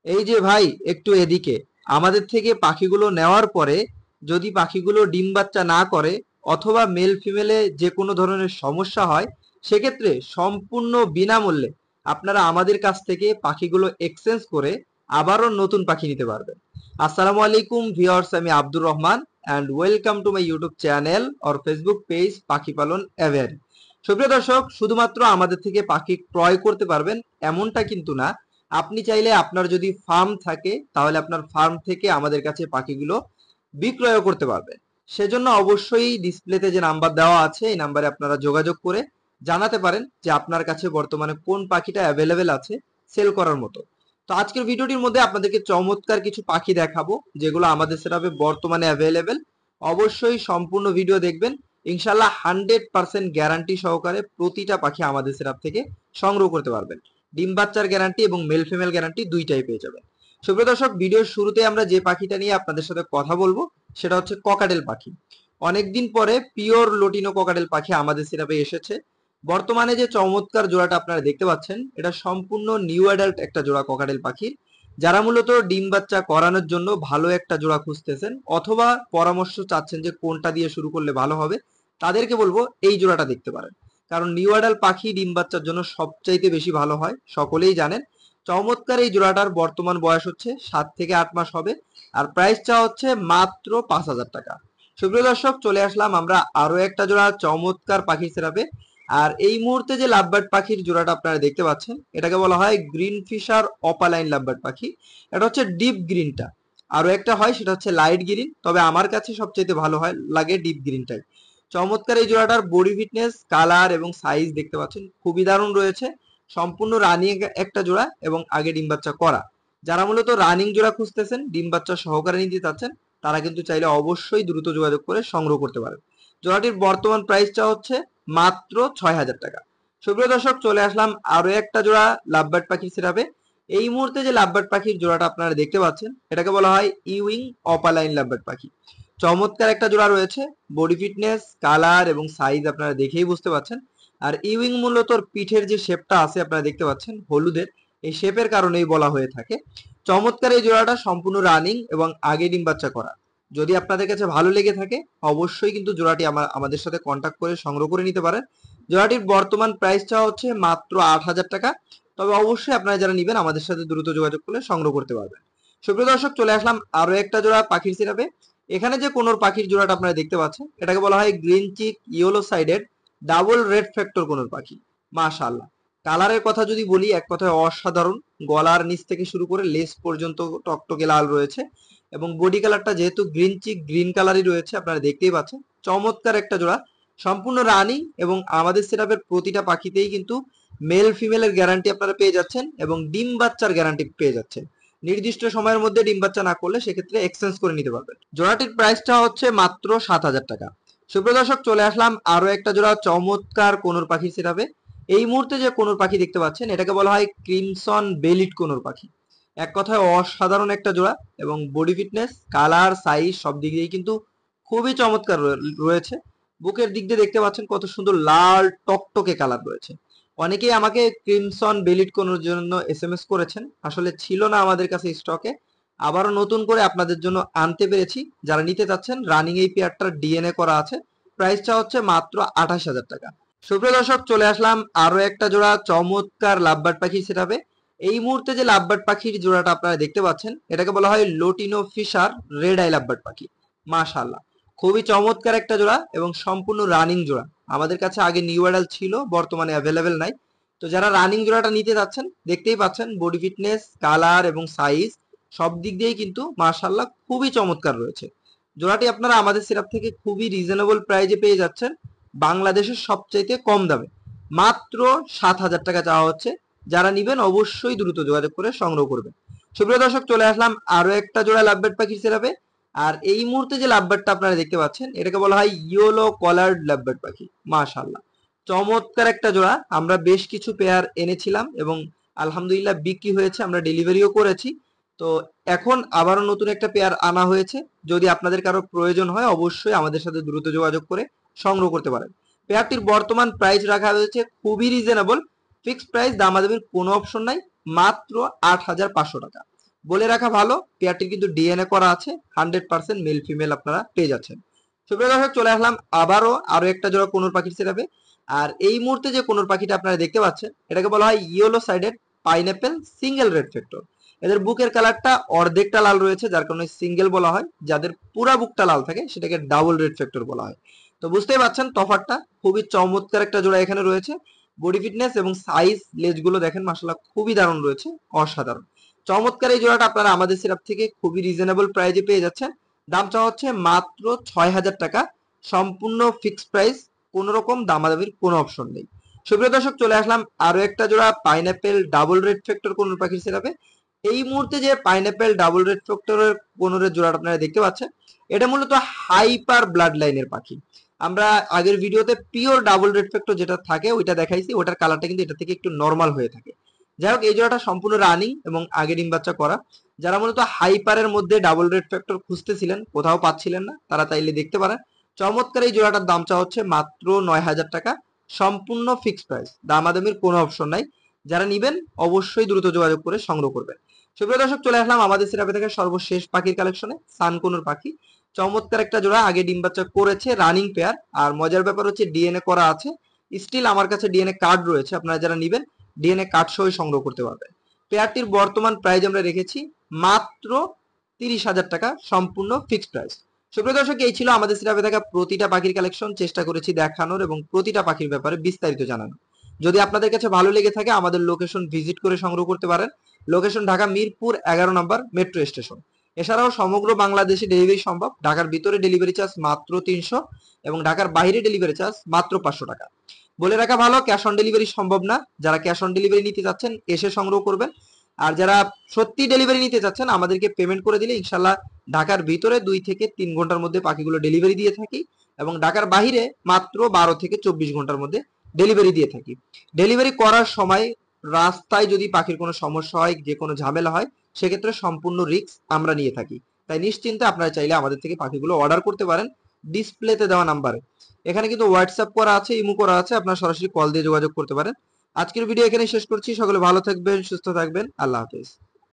এই যে ভাই, একটু এদিকে। আমাদের থেকে পাখিগুলো নেওয়ার পরে যদি পাখিগুলো ডিম বাচ্চা না করে অথবা মেল ফিমেলে যে কোনো ধরনের সমস্যা হয়, সেক্ষেত্রে সম্পূর্ণ বিনামূল্যে আপনারা আমাদের কাছ থেকে পাখিগুলো এক্সচেঞ্জ করে আবারও নতুন পাখি নিতে পারবেন। আসসালামু আলাইকুম ভিউয়ার্স, আমি Abdur Rahman and welcome to my YouTube channel or Facebook page পাখি পালন এভারি। সুপ্রিয় দর্শক, শুধুমাত্র আমাদের থেকে পাখি ক্রয় করতে পারবেন এমনটা কিন্তু না। আপনি চাইলে আপনার যদি ফার্ম থাকে তাহলে আপনার ফার্ম থেকে আমাদের কাছে পাখিগুলো বিক্রয় করতে পারবেন। সেজন্য অবশ্যই ডিসপ্লেতে যে নাম্বার দেওয়া আছে এই নাম্বারে আপনারা যোগাযোগ করে জানাতে পারেন যে আপনার কাছে বর্তমানে কোন পাখিটা অ্যাভেলেবেল আছে সেল করার মতো। তো আজকের ভিডিওটির মধ্যে আপনাদেরকে চমৎকার কিছু পাখি দেখাবো যেগুলো আমাদের সেটআপে বর্তমানে অ্যাভেলেবেল। অবশ্যই সম্পূর্ণ ভিডিও দেখবেন। ইনশাল্লাহ 100% গ্যারান্টি সহকারে প্রতিটা পাখি আমাদের সেটআপ থেকে সংগ্রহ করতে পারবেন। ডিম বাচ্চার গ্যারান্টি এবং মেল ফিমেল গ্যারান্টি দুইটাই পেয়ে যাবেন। সুপ্রিয় দর্শক, ভিডিওর শুরুতে আমরা যে পাখিটা নিয়ে আপনাদের সাথে কথা বলবো সেটা হচ্ছে ককাটেল পাখি। অনেকদিন পরে পিওর লটিনো ককাটেল পাখি আমাদের সেটআপে এসেছে। বর্তমানে যে চমৎকার জোড়াটা আপনারা দেখতে পাচ্ছেন এটা সম্পূর্ণ নিউ অ্যাডাল্ট একটা জোড়া ককাটেল পাখির। যারা মূলত ডিম বাচ্চা করানোর জন্য ভালো একটা জোড়া খুঁজতেছেন অথবা পরামর্শ চাচ্ছেন যে কোনটা দিয়ে শুরু করলে ভালো হবে, তাদেরকে বলবো এই জোড়াটা দেখতে পারেন। কারণ নিউ অ্যাডাল্ট পাখি ডিম বাচ্চার জন্য সবচাইতে বেশি ভালো হয়, সকলেই জানেন। চমৎকার এই জোড়াটার বর্তমান বয়স হচ্ছে 7 থেকে 8 মাস হবে। আর প্রাইস চা হচ্ছে মাত্র 5,000 টাকা। সুপ্রিয় দর্শক, চলে আসলাম আমরা আরো একটা জোড়া চমৎকার পাখির সেরাপে। আর এই মুহূর্তে যে লাভবার্ড পাখির জোড়াটা আপনারা দেখতে পাচ্ছেন এটাকে বলা হয় গ্রিন ফিশার অপালাইন লাভবার্ড পাখি। এটা হচ্ছে ডিপ গ্রিনটা। আরো একটা হয় সেটা হচ্ছে লাইট গ্রিন, তবে আমার কাছে সবচেয়ে ভালো হয় লাগে ডিপ গ্রিনটাই। চমৎকার এই জোড়াটার বডি ফিটনেস, কালার এবং সাইজ দেখতে পাচ্ছেন খুবই দারুণ রয়েছে। সম্পূর্ণ রানিং একটা জোড়া এবং আগে ডিম বাচ্চা করা। যারা মূলত রানিং জোড়া খুঁজতেছেন, ডিম বাচ্চা সহকারে নিতে চাচ্ছেন, তারা কিন্তু চাইলে অবশ্যই দ্রুত যোগাযোগ করে সংগ্রহ করতে পারেন। জোড়াটির বর্তমান প্রাইসটা হচ্ছে মাত্র 6,000 টাকা। সুপ্রিয় দর্শক, চলে আসলাম আরো একটা জোড়া লাভবার্ড পাখির সেরাপে। এই মুহূর্তে যে লাভবার্ড পাখির জোড়াটা আপনারা দেখতে পাচ্ছেন এটাকে বলা হয় ইউইং অপালাইন লাভবার্ড পাখি। চমৎকার একটা জোড়া রয়েছে। বডি ফিটনেস, কালার এবং সাইজ আপনারা দেখেই বুঝতে পাচ্ছেন। আর ইউইং মূলত ওর পিঠের যে শেপটা আছে আপনারা দেখতে পাচ্ছেন হলুদের, এই শেপের কারণেই বলা হয়ে থাকে। চমৎকার এই জোড়াটা সম্পূর্ণ রানিং এবং আগে ডিম বাচ্চা করা। যদি আপনাদের কাছে ভালো লেগে থাকে অবশ্যই কিন্তু জোড়াটি আমাদের সাথে কন্ট্যাক্ট করে সংগ্রহ করে নিতে পারেন। জোড়াটির বর্তমান প্রাইসটা হচ্ছে মাত্র 8,000 টাকা। তবে অবশ্যই আপনারা যারা নিবেন আমাদের সাথে দ্রুত যোগাযোগ করলে সংগ্রহ করতে পারবেন। সুপ্রিয় দর্শক, চলে আসলাম আরো একটা জোড়া পাখির সিরাপে। এখানে যে কোনোর পাখির জোড়াটা আপনারা দেখতে পাচ্ছেন এটাকে বলা হয় green cheek yellow sided double red factor conure পাখি। মাশাআল্লাহ, কালারের কথা যদি বলি এক কথায় অসাধারণ। গলার নিচ থেকে শুরু করে লেস পর্যন্ত টকটকে লাল রয়েছে এবং বডি কালারটা যেহেতু গ্রিন চিক গ্রিন কালারই রয়েছে আপনারা দেখতেই পাচ্ছেন। চমৎকার একটা জোড়া, সম্পূর্ণ রানিং এবং আমাদের সেটআপের প্রতিটা পাখিতেই কিন্তু মেল ফিমেলের গ্যারান্টি আপনারা পেয়ে যাচ্ছেন এবং ডিম বাচ্চার গ্যারান্টি পেয়ে যাচ্ছেন। নির্দিষ্ট সময়ের মধ্যে ডিম বাচ্চা না করলে সেক্ষেত্রে এক্সচেঞ্জ করে নিতে পারবেন। জোড়াটির প্রাইসটা হচ্ছে মাত্র 7,000 টাকা। সুপ্রিয় দর্শক, চলে আসলাম আরো একটা জোড়া চমৎকার কোনোর পাখির সেটআপে। এই মুহূর্তে যে কোনোর পাখি দেখতে পাচ্ছেন এটাকে বলা হয় ক্রিমসন বেলিট কোনোর পাখি। এক কথায় অসাধারণ একটা জোড়া এবং বডি ফিটনেস, কালার, সাইজ সব দিক দিয়েই কিন্তু খুবই চমৎকার রয়েছে। বুকের দিক দিয়ে দেখতে পাচ্ছেন কত সুন্দর লাল টকটকে কালার রয়েছে। অনেকেই আমাকে ক্রিমসন বেলিট কোনোর জন্য এসএমএস করেছেন, আসলে ছিল না আমাদের কাছে স্টকে। আবারও নতুন করে আপনাদের জন্য আনতে পেরেছি। যারা নিতে চাচ্ছেন রানিং এই পেয়ারটার ডিএনএ করা আছে। প্রাইসটা হচ্ছে মাত্র 28,000 টাকা। সুপ্রিয় দর্শক, চলে আসলাম আরো একটা জোড়া চমৎকার লাভবার্ড পাখি সেটাবে। এই মুহূর্তে যে লাভবার্ড পাখির জোড়াটা আপনারা দেখতে পাচ্ছেন এটাকে বলা হয় lutino Fischer red eye lovebird পাখি। মাশাআল্লাহ, খুবই চমৎকার একটা জোড়া এবং সম্পূর্ণ রানিং জোড়া। আমাদের কাছে আগে নিউ অ্যাডাল্ট ছিল, বর্তমানে অ্যাভেলেবেল নাই। তো যারা রানিং জোড়াটা নিতে যাচ্ছেন দেখতেই পাচ্ছেন বডি ফিটনেস, কালার এবং সাইজ সব দিক দিয়েই কিন্তু মাশাআল্লাহ খুবই চমৎকার রয়েছে। জোড়াটি আপনারা আমাদের সিরাপ থেকে খুবই রিজনেবল প্রাইজে পেয়ে যাচ্ছেন, বাংলাদেশের সবচাইতে কম দামে। মাত্র 7,000 টাকা চাওয়া হচ্ছে। যারা নিবেন অবশ্যই দ্রুত যোগাযোগ করে সংগ্রহ করবেন। সুপ্রিয় দর্শক, চলে আসলাম আরো একটা জোড়া লাভবার্ড পাখির সেরাপে। আর এই মুহূর্তে যে লাভবার্ডটা আপনারা দেখতে পাচ্ছেন এটাকে বলা হয় ইয়েলো কলার্ড লাভবার্ড পাখি। মাশাআল্লাহ, চমৎকার একটা জোড়া। আমরা বেশ কিছু পেয়ার এনেছিলাম এবং আলহামদুলিল্লাহ বিক্রি হয়েছে, আমরা ডেলিভারিও করেছি। তো এখন আবারও নতুন একটা পেয়ার আনা হয়েছে। যদি আপনাদের কারো প্রয়োজন হয় অবশ্যই আমাদের সাথে দ্রুত যোগাযোগ করে সংগ্রহ করতে পারেন। পেয়ারটির বর্তমান প্রাইস রাখা হয়েছে খুবই রিজনেবল। ফিক্সড প্রাইস, দামাদামির কোনো অপশন নাই। মাত্র 8,500 টাকা। বলে রাখা ভালো, পেয়ারটির কিন্তু ডিএনএ করা আছে, 100% মেল ফিমেল আপনারা পেয়ে যাচ্ছেন। সুপ্রিয় দর্শক, চলে আসলাম আরো একটা জোড়া কোনোর পাখির সেরাপে। আর এই মুহূর্তে যে কোনোর পাখিটা আপনারা দেখতে পাচ্ছেন, এটাকে বলা হয় yellow sided pineapple single red factor. এদের বুকের কালারটা অর্ধেকটা লাল রয়েছে, যার কারণে সিঙ্গেল বলা হয়। যাদের পুরা বুকটা লাল থাকে সেটাকে ডাবল রেড ফ্যাক্টর বলা হয়। তো বুঝতেই পারছেন তফাৎটা, খুবই চমৎকার একটা জোড়া এখানে রয়েছে। বডি ফিটনেস এবং সাইজ, লেজগুলো দেখেন মাশাআল্লাহ খুবই দারুণ রয়েছে, অসাধারণ চমৎকার। এই জোড়াটা আপনারা আমাদের সিরাপ থেকে খুবই রিজনেবল প্রাইজে পেয়ে যাচ্ছেন। দাম চাওয়া হচ্ছে মাত্র 6,000 টাকা, সম্পূর্ণ ফিক্সড প্রাইস, কোন রকম দামাদামির কোনো অপশন নেই। সুপ্রিয় দর্শক, চলে আসলাম আরো একটা জোড়া পাইনঅ্যাপেল ডাবল রেড ফ্যাক্টর কোন পাখির সিরাপে। এই মুহূর্তে যে পাইনঅ্যাপেল ডাবল রেড ফ্যাক্টরের কোনোরের জোড়াটা আপনারা দেখতে পাচ্ছেন, এটা মূলত হাইপার ব্লাড লাইনের পাখি। আমরা আগের ভিডিওতে পিওর ডাবল রেড ফ্যাক্টর যেটা থাকে ওইটা দেখাইছি, ওটার কালারটা কিন্তু এটা থেকে একটু নর্মাল হয়ে থাকে। যাই হোক, এই জোড়াটা সম্পূর্ণ রানিং এবং আগে ডিম বাচ্চা করা। যারা মূলত হাইপারের মধ্যে ডাবল রেড ফ্যাক্টর খুঁজতেছিলেন, কোথাও পাচ্ছিলেন না, তারা চাইলে দেখতে পারেন। চমৎকার এই জোড়াটার দাম চাওয়া হচ্ছে মাত্র 9,000 টাকা, সম্পূর্ণ ফিক্সড প্রাইস, দামাদামির কোনো অপশন নাই। যারা নিবেন অবশ্যই দ্রুত যোগাযোগ করে সংগ্রহ করবেন। সুপ্রিয় দর্শক, চলে আসলাম আমাদের সিরাপে থেকে সর্বশেষ পাখির কালেকশনে, সানকুনুর পাখি। চমৎকার একটা জোড়া, আগে ডিম বাচ্চা করেছে, রানিং পেয়ার। আর মজার ব্যাপার হচ্ছে ডিএনএ করা আছে, স্টিল আমার কাছে ডিএনএ কার্ড রয়েছে, আপনারা যারা নিবেন ডিএনএ কার্ড সহ সংগ্রহ করতে পারবেন। পেয়ারটির বর্তমান প্রাইস আমরা রেখেছি মাত্র 30,000 টাকা, সম্পূর্ণ ফিক্সড প্রাইস। সুপ্রিয় দর্শক, এই ছিল আমাদের সিরাপে থাকা প্রতিটা পাখির কালেকশন। চেষ্টা করেছি দেখানোর এবং প্রতিটা পাখির ব্যাপারে বিস্তারিত জানানো। যদি আপনাদের কাছে ভালো লেগে থাকে আমাদের লোকেশন ভিজিট করে সংগ্রহ করতে পারেন। লোকেশন ঢাকা মিরপুর 11 নম্বর মেট্রো স্টেশন। এছাড়াও সমগ্র বাংলাদেশে ডেলিভারি সম্ভব। ঢাকার ভিতরে ডেলিভারি চার্জ মাত্র 300 এবং ঢাকার বাইরে ডেলিভারি চার্জ মাত্র 500 টাকা। বলে রাখা ভালো, ক্যাশ অন ডেলিভারি সম্ভব না। যারা ক্যাশ অন ডেলিভারি নিতে চাচ্ছেন এসে সংগ্রহ করবেন। আর যারা সত্যি ডেলিভারি নিতে চাচ্ছেন আমাদেরকে পেমেন্ট করে দিলে ইনশাল্লাহ ঢাকার ভিতরে 2 থেকে 3 ঘন্টার মধ্যে পাখিগুলো ডেলিভারি দিয়ে থাকি এবং ঢাকার বাইরে মাত্র 12 থেকে 24 ঘন্টার মধ্যে ডেলিভারি দিয়ে থাকি। ডেলিভারি করার সময় রাস্তায় যদি পাখির কোনো সমস্যা হয়, যে কোনো ঝামেলা হয়, সেক্ষেত্রে সম্পূর্ণ রিস্ক আমরা নিয়ে থাকি। তাই নিশ্চিন্তে আপনারা চাইলে আমাদের থেকে পাখিগুলো অর্ডার করতে পারেন ডিসপ্লেতে দেওয়া নাম্বারে। এখানে কিন্তু হোয়াটসঅ্যাপ করা আছে, ইমো করা আছে, আপনারা সরাসরি কল দিয়ে যোগাযোগ করতে পারেন। আজকের ভিডিও এখানে শেষ করছি। সকলে ভালো থাকবেন, সুস্থ থাকবেন, আল্লাহ হাফেজ।